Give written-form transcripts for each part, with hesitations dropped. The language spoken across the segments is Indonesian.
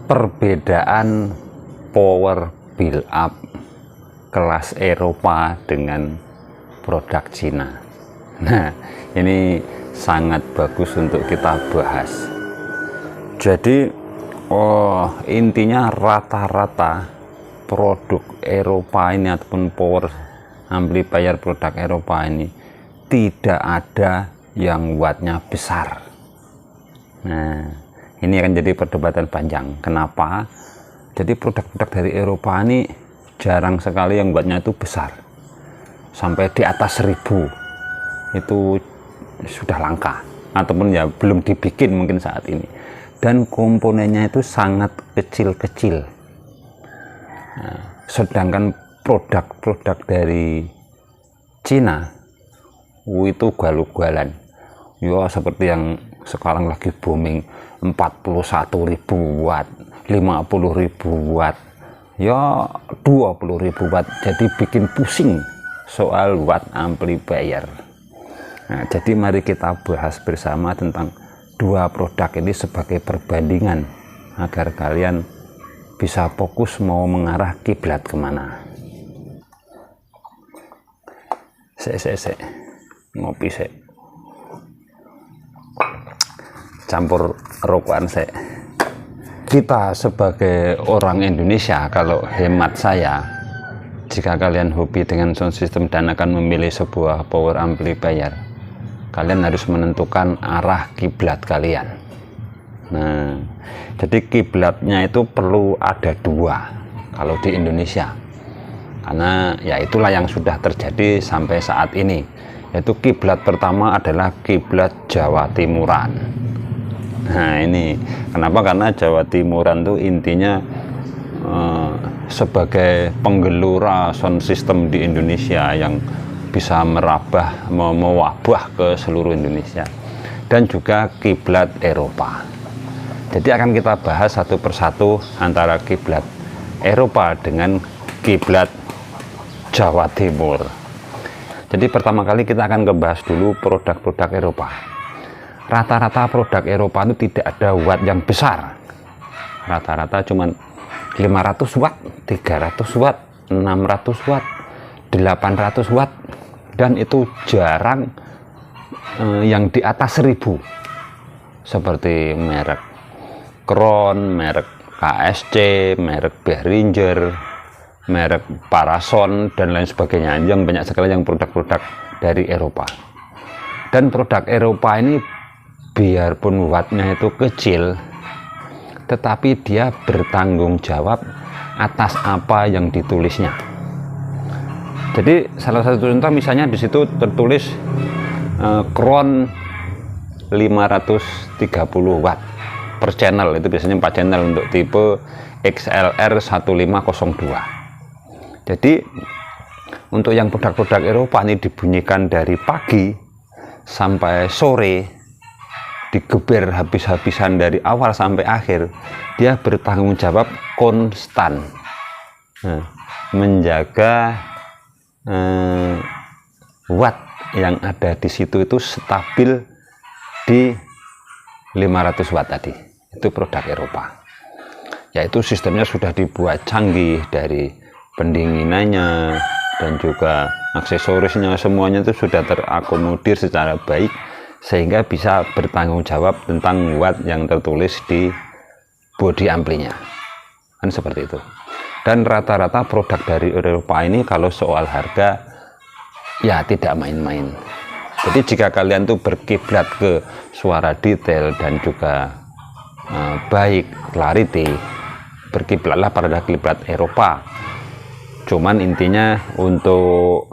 perbedaan power build up kelas Eropa dengan produk Cina. Nah, ini sangat bagus untuk kita bahas. Jadi intinya rata-rata produk Eropa ini ataupun power amplifier produk Eropa ini tidak ada yang wattnya besar. Nah, ini akan jadi perdebatan panjang. Kenapa? Jadi produk-produk dari Eropa ini jarang sekali yang wattnya itu besar, sampai di atas 1000 itu sudah langka, ataupun ya belum dibikin mungkin saat ini. Dan komponennya itu sangat kecil-kecil. Nah, sedangkan produk-produk dari Cina itu galu-galan ya, seperti yang sekarang lagi booming 41.000 watt, 50.000 watt, ya 20.000 watt. Jadi bikin pusing soal watt amplifier. Nah, jadi mari kita bahas bersama tentang dua produk ini sebagai perbandingan agar kalian bisa fokus mau mengarah kiblat kemana. Ngopi sek, campur rokokan sek. Kita sebagai orang Indonesia, kalau hemat saya, jika kalian hobi dengan sound system dan akan memilih sebuah power amplifier, kalian harus menentukan arah kiblat kalian. Nah, jadi kiblatnya itu perlu ada dua kalau di Indonesia, karena ya itulah yang sudah terjadi sampai saat ini. Yaitu kiblat pertama adalah kiblat Jawa Timuran. Nah, ini kenapa? Karena Jawa Timuran itu intinya sebagai penggelora sound system di Indonesia yang bisa merabah, mewabah ke seluruh Indonesia, dan juga kiblat Eropa. Jadi akan kita bahas satu persatu antara kiblat Eropa dengan kiblat Jawa Timur. Jadi pertama kali kita akan membahas dulu produk-produk Eropa. Rata-rata produk Eropa itu tidak ada watt yang besar. Rata-rata cuman 500 watt, 300 watt, 600 watt, 800 watt, dan itu jarang yang di atas 1000. Seperti merek Crown, merek KSC, merek Behringer, merek Parason, dan lain sebagainya. Yang banyak sekali yang produk-produk dari Eropa. Dan produk Eropa ini biarpun wattnya itu kecil, tetapi dia bertanggung jawab atas apa yang ditulisnya. Jadi salah satu contoh misalnya di situ tertulis Crown 530 watt per channel, itu biasanya 4 channel untuk tipe XLR 1502. Jadi untuk yang produk-produk Eropa ini dibunyikan dari pagi sampai sore, digeber habis-habisan dari awal sampai akhir, dia bertanggung jawab konstan, menjaga watt yang ada di situ itu stabil di 500 watt tadi. Itu produk Eropa, yaitu sistemnya sudah dibuat canggih, dari pendinginannya dan juga aksesorisnya, semuanya itu sudah terakomodir secara baik sehingga bisa bertanggung jawab tentang watt yang tertulis di bodi amplinya, kan seperti itu. Dan rata-rata produk dari Eropa ini kalau soal harga ya tidak main-main. Jadi jika kalian tuh berkiblat ke suara detail dan juga baik, clarity, berkiblatlah pada kiblat Eropa. Cuman intinya untuk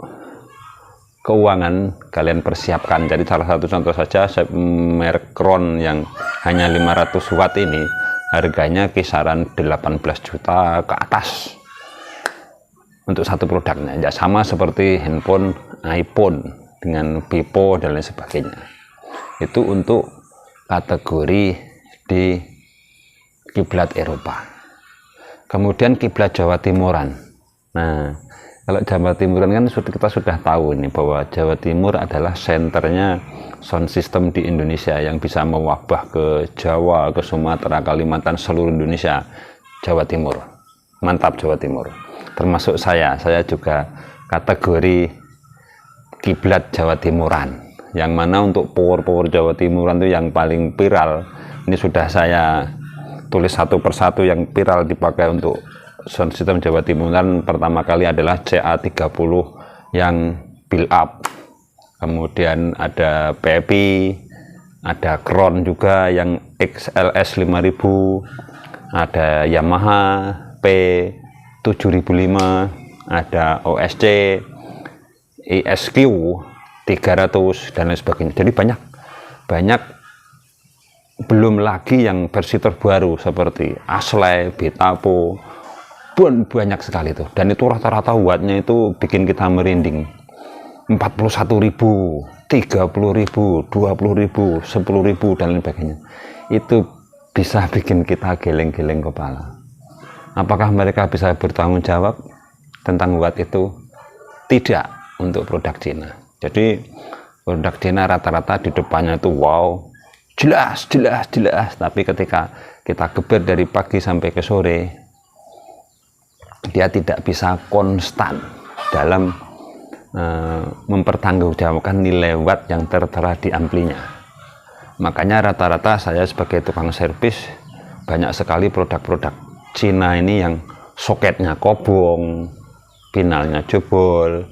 keuangan kalian persiapkan. Jadi salah satu contoh saja, merek Crown yang hanya 500 watt ini harganya kisaran 18 juta ke atas untuk satu produknya. Ya sama seperti handphone iPhone dengan Vivo dan lain sebagainya. Itu untuk kategori di kiblat Eropa. Kemudian kiblat Jawa Timuran. Nah, Kalau Jawa Timuran kan kita sudah tahu ini bahwa Jawa Timur adalah senternya sound system di Indonesia yang bisa mewabah ke Jawa, ke Sumatera, Kalimantan, seluruh Indonesia. Jawa Timur, mantap Jawa Timur. Termasuk saya juga kategori kiblat Jawa Timuran. Yang mana untuk power Jawa Timuran itu yang paling viral. Ini sudah saya tulis satu persatu yang viral dipakai untuk sound system Jawa Timuran. Pertama kali adalah CA30 yang build up, kemudian ada PEPI, ada Kron juga yang XLS 5000, ada Yamaha P7005, ada OSC, ISQ 300 dan lain sebagainya. Jadi banyak, belum lagi yang versi terbaru seperti Aslay, Betapo, banyak sekali tuh, dan itu rata-rata wattnya itu bikin kita merinding. 41.000, 30.000, 20.000, 10.000 dan lain sebagainya. Itu bisa bikin kita geleng-geleng kepala. Apakah mereka bisa bertanggung jawab tentang watt itu? Tidak untuk produk Cina. Jadi produk Cina rata-rata di depannya itu wow, jelas, tapi ketika kita geber dari pagi sampai ke sore, dia tidak bisa konstan dalam mempertanggungjawabkan nilai watt yang tertera di amplinya. Makanya rata-rata saya sebagai tukang servis, banyak sekali produk-produk Cina ini yang soketnya kobong, pinalnya jebol,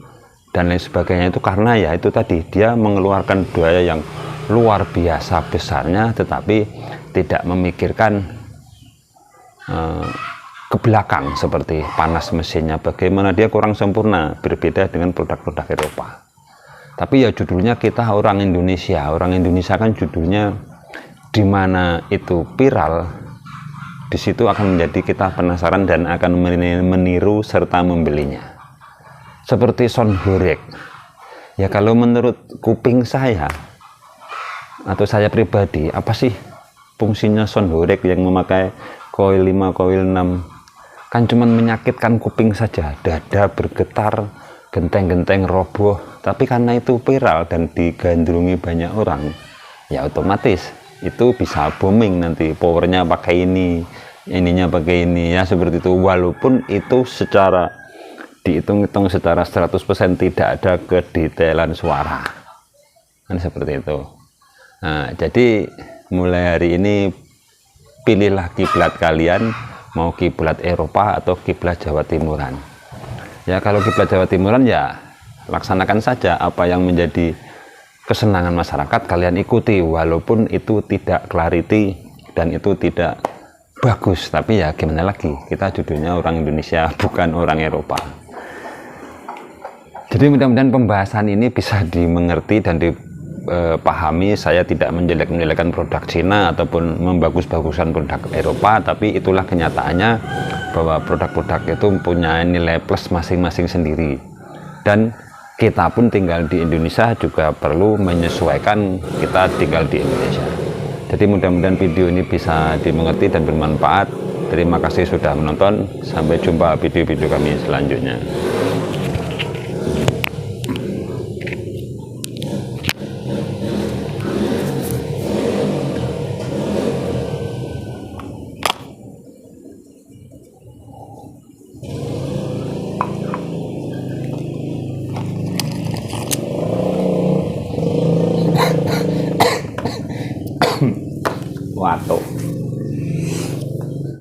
dan lain sebagainya, itu karena ya itu tadi, dia mengeluarkan biaya yang luar biasa besarnya, tetapi tidak memikirkan ke belakang seperti panas mesinnya, bagaimana dia kurang sempurna, berbeda dengan produk-produk Eropa. Tapi ya judulnya kita orang Indonesia kan judulnya di mana itu viral, di situ akan menjadi kita penasaran dan akan meniru serta membelinya. Seperti sound horeg, ya kalau menurut kuping saya atau saya pribadi, apa sih fungsinya sound horeg yang memakai koil 5, koil 6? Kan cuman menyakitkan kuping saja, dada bergetar, genteng-genteng roboh. Tapi karena itu viral dan digandrungi banyak orang, ya otomatis itu bisa booming nanti, powernya pakai ini, ininya pakai ini, ya seperti itu. Walaupun itu secara dihitung-hitung secara 100% tidak ada kedetailan suara, kan seperti itu. Nah, jadi mulai hari ini pilihlah kiblat kalian, mau kiblat Eropa atau kiblat Jawa Timuran. Ya kalau kiblat Jawa Timuran ya laksanakan saja apa yang menjadi kesenangan masyarakat, kalian ikuti, walaupun itu tidak clarity dan itu tidak bagus, tapi ya gimana lagi, kita judulnya orang Indonesia bukan orang Eropa. Jadi mudah-mudahan pembahasan ini bisa dimengerti dan dipahami. Saya tidak menjelek-menjelekan produk Cina ataupun membagus-baguskan produk Eropa, tapi itulah kenyataannya bahwa produk-produk itu punya nilai plus masing-masing sendiri, dan kita pun tinggal di Indonesia juga perlu menyesuaikan kita tinggal di Indonesia. Jadi mudah-mudahan video ini bisa dimengerti dan bermanfaat. Terima kasih sudah menonton, sampai jumpa video-video kami selanjutnya.